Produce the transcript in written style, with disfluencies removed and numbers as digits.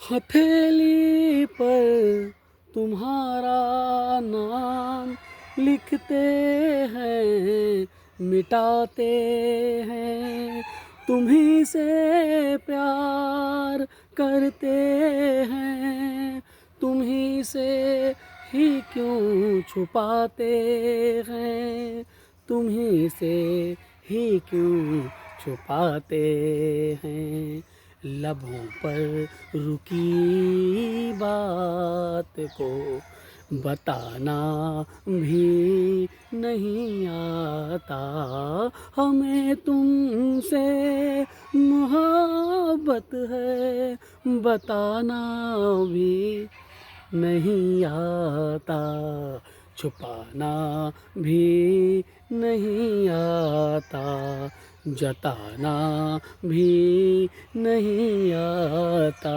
हथेली पर तुम्हारा नाम लिखते हैं, मिटाते हैं। तुम्ही से प्यार करते हैं, तुम्ही से ही क्यों छुपाते हैं, तुम्ही से ही क्यों छुपाते हैं। लबों पर रुकी बात को बताना भी नहीं आता, हमें तुमसे मोहब्बत है, बताना भी नहीं आता, छुपाना भी नहीं आता, जताना भी नहीं आता।